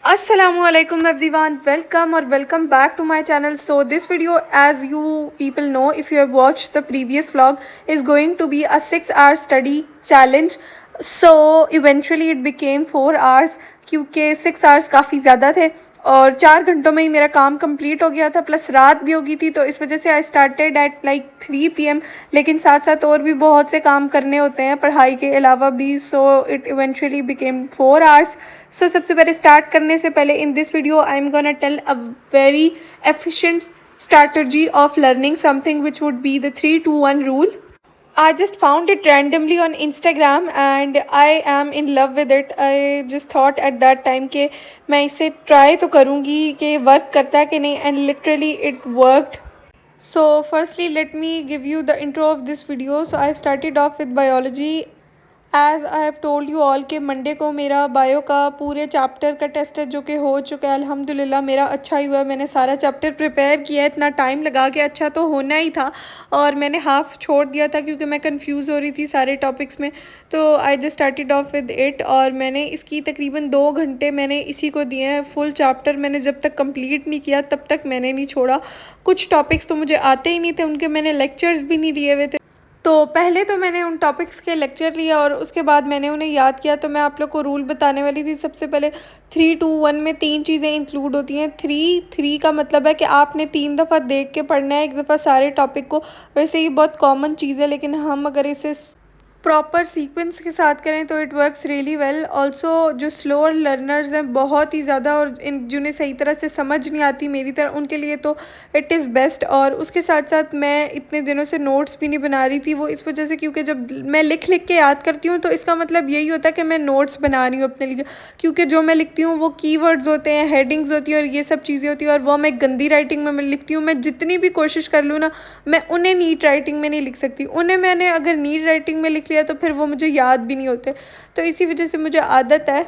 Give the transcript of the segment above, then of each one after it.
Assalamualaikum everyone, welcome or welcome back to my channel. So this video, as you people know, if you have watched the previous vlog, is going to be a 6 hour study challenge. So eventually it became 4 hours क्योंकि 6 hours काफ़ी ज़्यादा थे और 4 घंटों में ही मेरा काम complete हो गया था, प्लस रात भी हो गई थी, तो इस वजह से I started at like 3 PM। लेकिन साथ साथ और भी बहुत से काम करने होते हैं पढ़ाई के अलावा भी, so it eventually became 4 hours। So सबसे पहले स्टार्ट करने से पहले in this video I am gonna tell a very efficient strategy of learning something, which would be the 3-2-1 rule. I just found it randomly on Instagram and I am in love with it. I just thought at that time कि मैं इसे try तो करूँगी कि work करता है कि नहीं, and literally it worked. So firstly let me give you the intro of this video. So I have started off with biology. As I have told you all के मंडे को मेरा बायो का पूरे chapter का test है जो कि हो चुका है। अल्हम्दुलिल्लाह मेरा अच्छा ही हुआ। मैंने सारा चैप्टर प्रिपेयर किया है, इतना टाइम लगा के, अच्छा तो होना ही था, और मैंने हाफ़ छोड़ दिया था क्योंकि मैं कंफ्यूज हो रही थी सारे टॉपिक्स में। तो I just started off with it और मैंने इसकी तकरीबन 2 घंटे मैंने इसी को दिए हैं। फुल चैप्टर मैंने जब तक कंप्लीट नहीं किया तब तक मैंने नहीं छोड़ा। कुछ टॉपिक्स तो मुझे आते ही नहीं थे, उनके मैंने लेक्चर्स भी नहीं लिए हुए थे। तो पहले तो मैंने उन टॉपिक्स के लेक्चर लिया और उसके बाद मैंने उन्हें याद किया। तो मैं आप लोग को रूल बताने वाली थी। सबसे पहले 3-2-1 में 3 चीज़ें इंक्लूड होती हैं। 3 का मतलब है कि आपने 3 दफ़ा देख के पढ़ना है, एक दफ़ा सारे टॉपिक को। वैसे ही बहुत कॉमन चीज़ है, लेकिन हम अगर इसे प्रॉपर सीक्वेंस के साथ करें तो it works really well. Also जो स्लोअर लर्नर्स हैं बहुत ही ज़्यादा, और इन जिन्हें सही तरह से समझ नहीं आती मेरी तरह, उनके लिए तो इट इज़ बेस्ट। और उसके साथ साथ मैं इतने दिनों से नोट्स भी नहीं बना रही थी, वो इस वजह से क्योंकि जब मैं लिख लिख के याद करती हूँ तो इसका मतलब यही होता है कि मैं नोट्स बना रही हूँ अपने लिए, क्योंकि जो मैं लिखती हूँ वो कीवर्ड्स होते हैं, हेडिंग्स होती हैं और ये सब चीज़ें होती हैं, और वो मैं गंदी राइटिंग में मैं लिखती हूँ। मैं जितनी भी कोशिश कर लूँ ना, मैं उन्हें नीट राइटिंग में नहीं लिख सकती। उन्हें मैंने अगर नीट राइटिंग में लिख लिया तो फिर वो मुझे याद भी नहीं होते। तो इसी वजह से मुझे आदत है,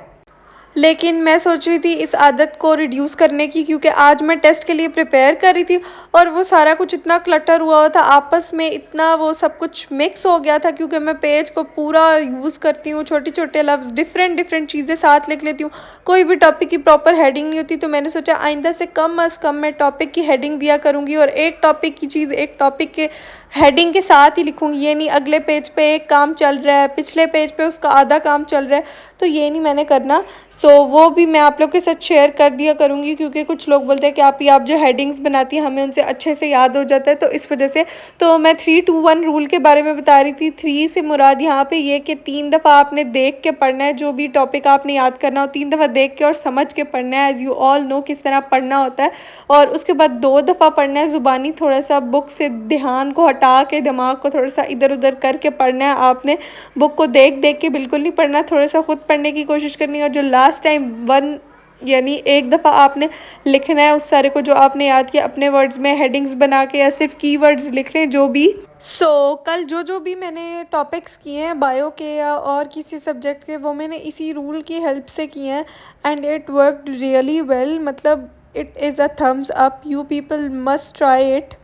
लेकिन मैं सोच रही थी इस आदत को रिड्यूस करने की, क्योंकि आज मैं टेस्ट के लिए प्रिपेयर कर रही थी और वो सारा कुछ इतना क्लटर हुआ था आपस में, इतना वो सब कुछ मिक्स हो गया था, क्योंकि मैं पेज को पूरा यूज़ करती हूँ, छोटे छोटे लफ्ज़, डिफरेंट चीज़ें साथ लिख लेती हूँ, कोई भी टॉपिक की प्रॉपर हेडिंग नहीं होती। तो मैंने सोचा आइंदा से कम अज़ कम मैं टॉपिक की हेडिंग दिया करूँगी और एक टॉपिक की चीज़ एक टॉपिक के हेडिंग के साथ ही लिखूँगी। ये नहीं अगले पेज पे एक काम चल रहा है, पिछले पेज पे उसका आधा काम चल रहा है, तो ये नहीं मैंने करना। सो वो भी मैं आप लोग के साथ शेयर कर दिया करूँगी, क्योंकि कुछ लोग बोलते हैं कि आप जो हेडिंग्स बनाती हैं हमें उनसे अच्छे से याद हो जाता है, तो इस वजह से। तो मैं 3-2-1 रूल के बारे में बता रही थी। 3 से मुराद यहाँ पे ये कि 3 दफ़ा आपने देख के पढ़ना है, जो भी टॉपिक आपने याद करना हो 3 दफ़ा देख के और समझ के पढ़ना है, एज़ यू ऑल नो किस तरह पढ़ना होता है। और उसके बाद 2 दफ़ा पढ़ना है ज़ुबानी, थोड़ा सा बुक से ध्यान को हटा के दिमाग को थोड़ा सा इधर उधर करके पढ़ना है आपने। बुक को देख देख के बिल्कुल नहीं पढ़ना, थोड़ा सा ख़ुद पढ़ने की कोशिश करनी है। और जो लास्ट टाइम 1 यानी एक दफ़ा आपने लिखना है उस सारे को जो आपने याद किया अपने वर्ड्स में, हेडिंग्स बना के या सिर्फ कीवर्ड्स लिख रहे हैं जो भी। कल जो भी मैंने टॉपिक्स किए हैं बायो के या और किसी सब्जेक्ट के, वो मैंने इसी रूल की हेल्प से किए हैं and it worked really well. मतलब it is a thumbs up, you people must try it.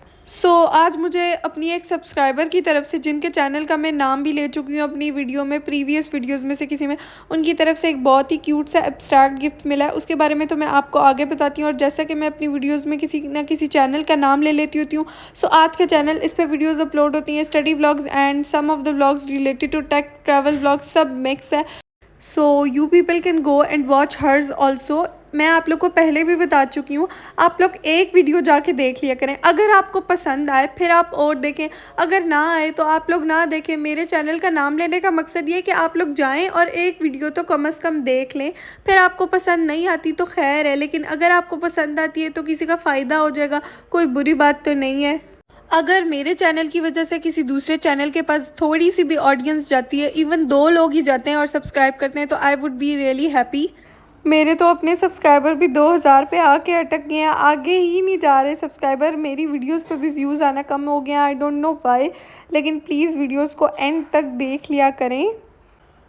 आज मुझे अपनी एक सब्सक्राइबर की तरफ से, जिनके चैनल का मैं नाम भी ले चुकी हूँ अपनी वीडियो में, प्रीवियस वीडियोस में से किसी में, उनकी तरफ से एक बहुत ही क्यूट सा एब्स्ट्रैक्ट गिफ्ट मिला है। उसके बारे में तो मैं आपको आगे बताती हूँ। और जैसा कि मैं अपनी वीडियोस में किसी ना किसी चैनल का नाम ले लेती होती हूँ, आज का चैनल, इस पर वीडियोज़ अपलोड होती हैं, study vlogs and some of the vlogs related to tech, travel vlogs, सब मिक्स है। You people can go and watch hers also. मैं आप लोग को पहले भी बता चुकी हूँ, आप लोग एक वीडियो जाके देख लिया करें, अगर आपको पसंद आए फिर आप और देखें, अगर ना आए तो आप लोग ना देखें। मेरे चैनल का नाम लेने का मकसद ये है कि आप लोग जाएं और एक वीडियो तो कम से कम देख लें। फिर आपको पसंद नहीं आती तो खैर है, लेकिन अगर आपको पसंद आती है तो किसी का फ़ायदा हो जाएगा, कोई बुरी बात तो नहीं है। अगर मेरे चैनल की वजह से किसी दूसरे चैनल के पास थोड़ी सी भी ऑडियंस जाती है, इवन 2 लोग ही जाते हैं और सब्सक्राइब करते हैं, तो I would be really happy. मेरे तो अपने सब्सक्राइबर भी 2000 पे आके अटक गए हैं, आगे ही नहीं जा रहे सब्सक्राइबर। मेरी वीडियोस पे भी व्यूज़ आना कम हो गया, आई डोंट नो व्हाई, लेकिन प्लीज़ वीडियोस को एंड तक देख लिया करें।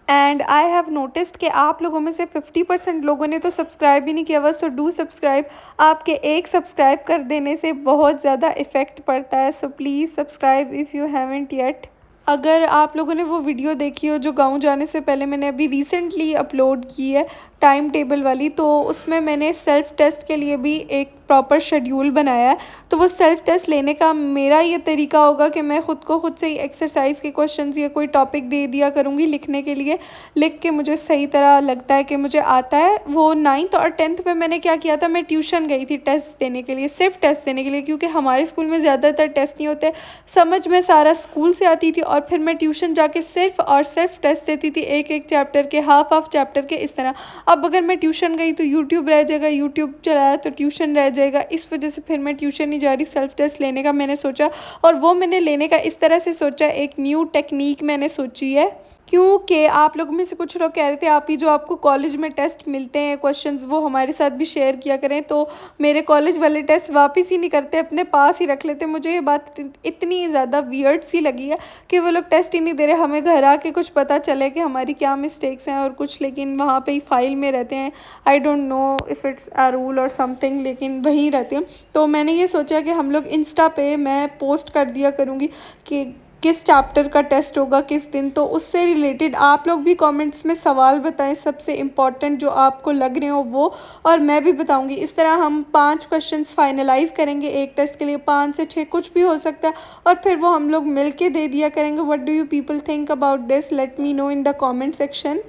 एंड आई हैव नोटिस्ड कि आप लोगों में से 50% लोगों ने तो सब्सक्राइब ही नहीं किया हुआ। So do subscribe. आपके एक सब्सक्राइब कर देने से बहुत ज़्यादा इफ़ेक्ट पड़ता है। So please subscribe if you haven't yet. अगर आप लोगों ने वो वीडियो देखी हो जो गाँव जाने से पहले मैंने अभी रिसेंटली अपलोड की है, टाइम टेबल वाली, तो उसमें मैंने सेल्फ़ टेस्ट के लिए भी एक प्रॉपर शेड्यूल बनाया है। तो वो सेल्फ़ टेस्ट लेने का मेरा ये तरीका होगा कि मैं ख़ुद को खुद से ही एक्सरसाइज़ के क्वेश्चंस या कोई टॉपिक दे दिया करूँगी लिखने के लिए, लिख के मुझे सही तरह लगता है कि मुझे आता है। वो 9th और 10th में मैंने क्या किया था, मैं ट्यूशन गई थी टेस्ट देने के लिए, सिर्फ़ टेस्ट देने के लिए, क्योंकि हमारे स्कूल में ज़्यादातर टेस्ट नहीं होते। समझ में सारा स्कूल से आती थी और फिर मैं ट्यूशन जाके सिर्फ़ और सिर्फ टेस्ट देती थी, एक-एक चैप्टर के, हाफ़ चैप्टर के, इस तरह। अब अगर मैं ट्यूशन गई तो यूट्यूब रह जाएगा, यूट्यूब चलाया तो ट्यूशन रह जाएगा। इस वजह से फिर मैं ट्यूशन नहीं जा रही, सेल्फ़ टेस्ट लेने का मैंने सोचा। और वो मैंने लेने का इस तरह से सोचा, एक न्यू टेक्नीक मैंने सोची है, क्योंकि आप लोगों में से कुछ लोग कह रहे थे आप ही जो आपको कॉलेज में टेस्ट मिलते हैं क्वेश्चंस, वो हमारे साथ भी शेयर किया करें। तो मेरे कॉलेज वाले टेस्ट वापस ही नहीं करते, अपने पास ही रख लेते। मुझे ये बात इतनी ज़्यादा वियर्ड सी लगी है कि वो लोग टेस्ट ही नहीं दे रहे, हमें घर आके कुछ पता चले कि हमारी क्या मिस्टेक्स हैं और कुछ, लेकिन वहाँ पे ही फाइल में रहते हैं। I don't know if it's a rule और समथिंग, लेकिन वहीं रहते हैं। तो मैंने ये सोचा कि हम लोग इंस्टा पे मैं पोस्ट कर दिया करूँगी कि किस चैप्टर का टेस्ट होगा किस दिन, तो उससे रिलेटेड आप लोग भी कमेंट्स में सवाल बताएं, सबसे इम्पॉर्टेंट जो आपको लग रहे हो वो, और मैं भी बताऊंगी। इस तरह हम 5 क्वेश्चंस फाइनलाइज करेंगे एक टेस्ट के लिए, 5 से 6 कुछ भी हो सकता है, और फिर वो हम लोग मिल के दे दिया करेंगे। What do you people think about this? Let me know in the comment section.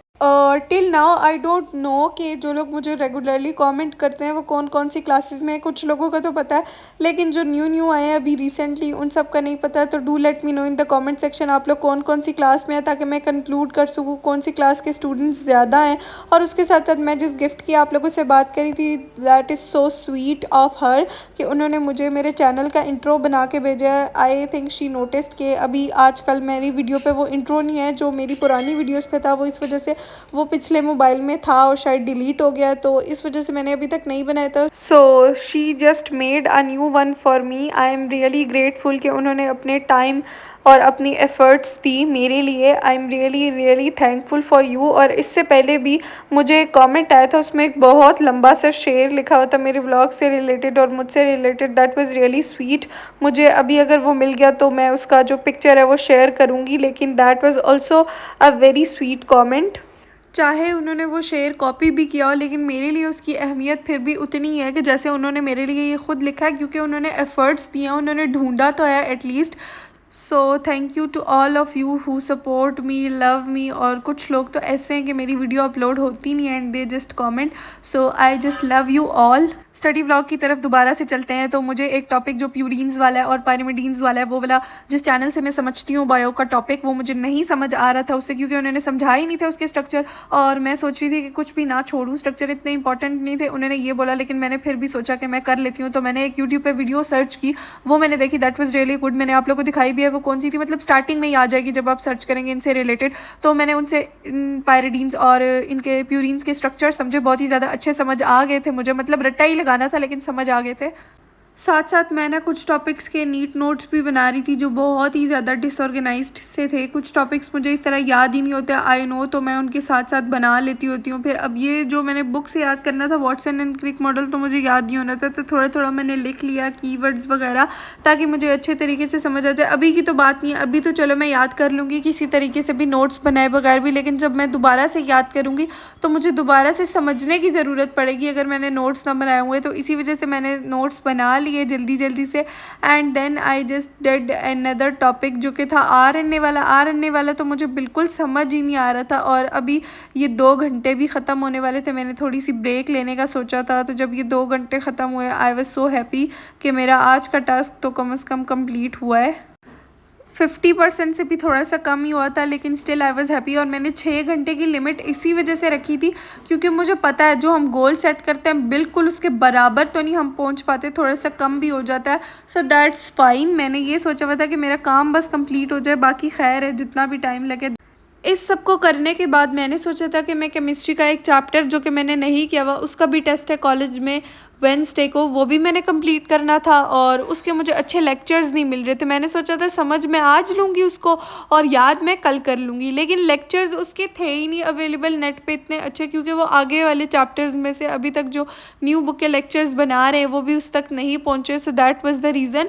Till now I don't know कि जो लोग मुझे रेगुलरली कमेंट करते हैं वो कौन कौन सी क्लासेस में हैं। कुछ लोगों का तो पता है, लेकिन जो न्यू आए हैं अभी रिसेंटली उन सब का नहीं पता है। तो do let me know in the comment section आप लोग कौन कौन सी क्लास में हैं, ताकि मैं कंक्लूड कर सकूँ कौन सी क्लास के स्टूडेंट्स ज़्यादा हैं। और उसके साथ साथ मैं जिस गिफ्ट की आप लोगों से बात करी थी, that is so sweet of her, कि उन्होंने मुझे मेरे चैनल का इंट्रो बना के भेजा है। आई थिंक शी नोटिस्ड कि अभी आजकल मेरी वीडियो पे वो इंट्रो नहीं है जो मेरी पुरानी वीडियोज़ पे था, वो इस वजह से वो पिछले मोबाइल में था और शायद डिलीट हो गया, तो इस वजह से मैंने अभी तक नहीं बनाया था। So she just made a new one for me. I am really grateful कि उन्होंने अपने टाइम और अपनी एफ़र्ट्स दी मेरे लिए। I am really thankful for you. और इससे पहले भी मुझे एक कमेंट आया था, उसमें एक बहुत लंबा सा शेर लिखा हुआ था मेरे व्लॉग से रिलेटेड और मुझसे related. That was really sweet. मुझे अभी अगर वो मिल गया तो मैं उसका जो पिक्चर है वो शेयर करूँगी, लेकिन that was also a very sweet comment. चाहे उन्होंने वो शेर कॉपी भी किया हो, लेकिन मेरे लिए उसकी अहमियत फिर भी उतनी ही है कि जैसे उन्होंने मेरे लिए ये खुद लिखा है, क्योंकि उन्होंने एफ़र्ट्स दिए, उन्होंने ढूंढा तो है at least. So thank you to all of you who support me, love me. और कुछ लोग तो ऐसे हैं कि मेरी वीडियो अपलोड होती नहीं है and they just comment. So I just love you all. Study vlog की तरफ दोबारा से चलते हैं। तो मुझे एक टॉपिक जो प्यूरीन्स वाला है और पायरिमिडीन्स वाला है, वो वाला जिस चैनल से मैं समझती हूँ बायो का टॉपिक, वो मुझे नहीं समझ आ रहा था उससे, क्योंकि उन्होंने समझा ही नहीं था उसके स्ट्रक्चर। और मैं सोच रही थी कि कुछ भी ना छोड़ूँ, स्ट्रक्चर इतने इंपॉर्टेंट नहीं थे, उन्होंने ये बोला, लेकिन मैंने फिर भी सोचा कि मैं कर लेती हूँ। तो मैंने एक यूट्यूब पर वीडियो सर्च की, वो मैंने देखी, दैट वाज रियली गुड। मैंने आप लोगों को दिखाई भी है वो कौन सी थी, मतलब स्टार्टिंग में ही आ जाएगी जब आप सर्च करेंगे इनसे रिलेटेड। तो मैंने उनसे पायरिडीन्स और इनके प्यूरीन्स के स्ट्रक्चर समझे, बहुत ही ज़्यादा अच्छे समझ आ गए थे मुझे, मतलब रट्टा ही लगाना था लेकिन समझ आ गए थे। साथ साथ मैं ना कुछ टॉपिक्स के नीट नोट्स भी बना रही थी जो बहुत ही ज़्यादा डिसऑर्गेनाइज्ड से थे। कुछ टॉपिक्स मुझे इस तरह याद ही नहीं होते, आई नो, तो मैं उनके साथ साथ बना लेती होती हूँ। फिर अब ये जो मैंने बुक से याद करना था, वाटसन एंड क्रिक मॉडल, तो मुझे याद नहीं होना था, तो थोड़ा थोड़ा मैंने लिख लिया कीवर्ड्स वगैरह, ताकि मुझे अच्छे तरीके से समझ आ जाए। अभी की तो बात नहीं है, अभी तो चलो मैं याद कर लूँगी किसी तरीके से भी, नोट्स बनाए बगैर भी, लेकिन जब मैं दोबारा से याद करूँगी तो मुझे दोबारा से समझने की ज़रूरत पड़ेगी अगर मैंने नोट्स ना बनाए हुए। तो इसी वजह से मैंने नोट्स बना लिए जल्दी जल्दी से। And then I just did another topic जो कि था आरएनए वाला। आरएनए वाला तो मुझे बिल्कुल समझ ही नहीं आ रहा था, और अभी ये 2 घंटे भी ख़त्म होने वाले थे। मैंने थोड़ी सी ब्रेक लेने का सोचा था, तो जब ये 2 घंटे ख़त्म हुए, आई वाज सो हैप्पी कि मेरा आज का टास्क तो कम से कम कंप्लीट हुआ है। 50% से भी थोड़ा सा कम ही हुआ था, लेकिन स्टिल आई वाज हैप्पी। और मैंने 6 घंटे की लिमिट इसी वजह से रखी थी, क्योंकि मुझे पता है जो हम गोल सेट करते हैं बिल्कुल उसके बराबर तो नहीं हम पहुंच पाते, थोड़ा सा कम भी हो जाता है। So that's fine. मैंने ये सोचा हुआ था कि मेरा काम बस कंप्लीट हो जाए, बाकी खैर है जितना भी टाइम लगे। इस सब को करने के बाद मैंने सोचा था कि मैं केमिस्ट्री का एक चैप्टर जो कि मैंने नहीं किया हुआ, उसका भी टेस्ट है कॉलेज में, वेडनेसडे को, वो भी मैंने कंप्लीट करना था और उसके मुझे अच्छे लेक्चर्स नहीं मिल रहे थे। मैंने सोचा था समझ में आज लूँगी उसको और याद मैं कल कर लूँगी, लेकिन लेक्चर्स उसके थे ही नहीं अवेलेबल नेट पे इतने अच्छे, क्योंकि वो आगे वाले चैप्टर्स में से अभी तक जो न्यू बुक के लेक्चर्स बना रहे हैं वो भी उस तक नहीं पहुँचे। So that was the reason,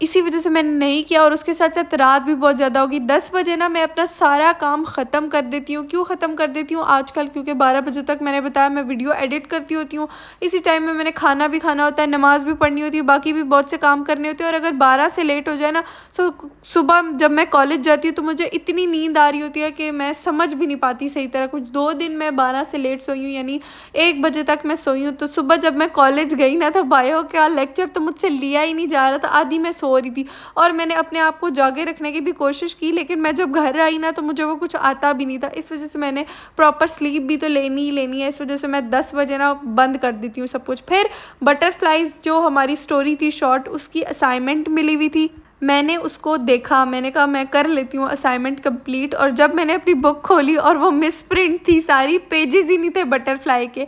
इसी वजह से मैंने नहीं किया। और उसके साथ साथ रात भी बहुत ज़्यादा होगी। 10 बजे ना मैं अपना सारा काम ख़त्म कर देती हूँ। क्यों ख़त्म कर देती हूँ आजकल, क्योंकि 12 बजे तक मैंने बताया मैं वीडियो एडिट करती होती हूँ। इसी टाइम में मैंने खाना भी खाना होता है, नमाज़ भी पढ़नी होती है, बाकी भी बहुत से काम करने होते हैं। और अगर 12 से लेट हो जाए ना, सो सुबह जब मैं कॉलेज जाती हूँ तो मुझे इतनी नींद आ रही होती है कि मैं समझ भी नहीं पाती सही तरह कुछ। 2 दिन मैं 12 से लेट सोई हूँ, यानी 1 बजे तक मैं सोई हूँ। तो सुबह जब मैं कॉलेज गई ना, तो बायो का लेक्चर तो मुझसे लिया ही नहीं जा रहा था, आधी मैं सो रही थी। और मैंने अपने आप को जागे रखने की भी कोशिश की, लेकिन मैं जब घर आई ना तो मुझे वो कुछ आता भी नहीं था। इस वजह से मैंने प्रॉपर स्लीप भी तो लेनी ही लेनी है, इस वजह से मैं 10 बजे ना बंद कर देती हूँ सब कुछ। फिर बटरफ्लाइज जो हमारी स्टोरी थी शॉर्ट, उसकी असाइनमेंट मिली हुई थी, मैंने उसको देखा, मैंने कहा मैं कर लेती हूँ असाइनमेंट कंप्लीट। और जब मैंने अपनी बुक खोली और वो मिस प्रिंट थी, सारी पेजेस ही नहीं थे बटरफ्लाई के।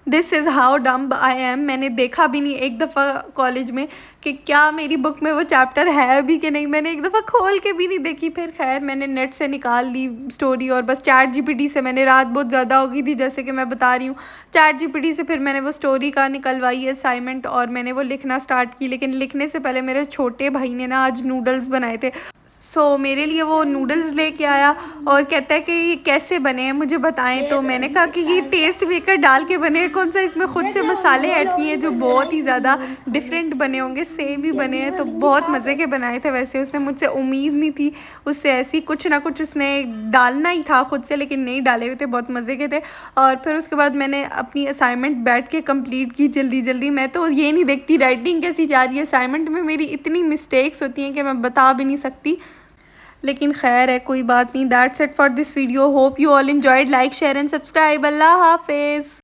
This is how dumb I am. मैंने देखा भी नहीं एक दफ़ा कॉलेज में कि क्या मेरी बुक में वो चैप्टर है भी कि नहीं, मैंने एक दफ़ा खोल के भी नहीं देखी। फिर खैर मैंने नेट से निकाल ली स्टोरी और बस चैट जीपीटी से, मैंने रात बहुत ज़्यादा हो गई थी जैसे कि मैं बता रही हूँ, चैट जीपीटी से फिर मैंने वो स्टोरी का निकलवाई असाइनमेंट और मैंने वो लिखना स्टार्ट की। लेकिन लिखने से पहले मेरे छोटे भाई ने ना आज नूडल्स बनाए थे, सो मेरे लिए वो नूडल्स लेके आया और कहता है कि ये कैसे बने हैं मुझे बताएं। तो मैंने कहा कि ये टेस्ट मेकर डाल के बने हैं, कौन सा इसमें खुद से मसाले ऐड किए हैं जो बहुत ही ज़्यादा डिफरेंट बने होंगे, सेम ही बने हैं। तो बहुत मज़े के बनाए थे। वैसे उसने मुझसे उम्मीद नहीं थी, उससे ऐसी कुछ ना कुछ उसने डालना ही था खुद से, लेकिन नहीं डाले हुए थे, बहुत मज़े के थे। और फिर उसके बाद मैंने अपनी असाइनमेंट बैठ के कंप्लीट की जल्दी जल्दी। मैं तो ये नहीं देखती राइटिंग कैसी जा रही है, असाइनमेंट में मेरी इतनी मिस्टेक्स होती हैं कि मैं बता भी नहीं सकती, लेकिन खैर है, कोई बात नहीं। That's it for this video. Hope you all enjoyed. Like share and subscribe. अल्लाह हाफिज़।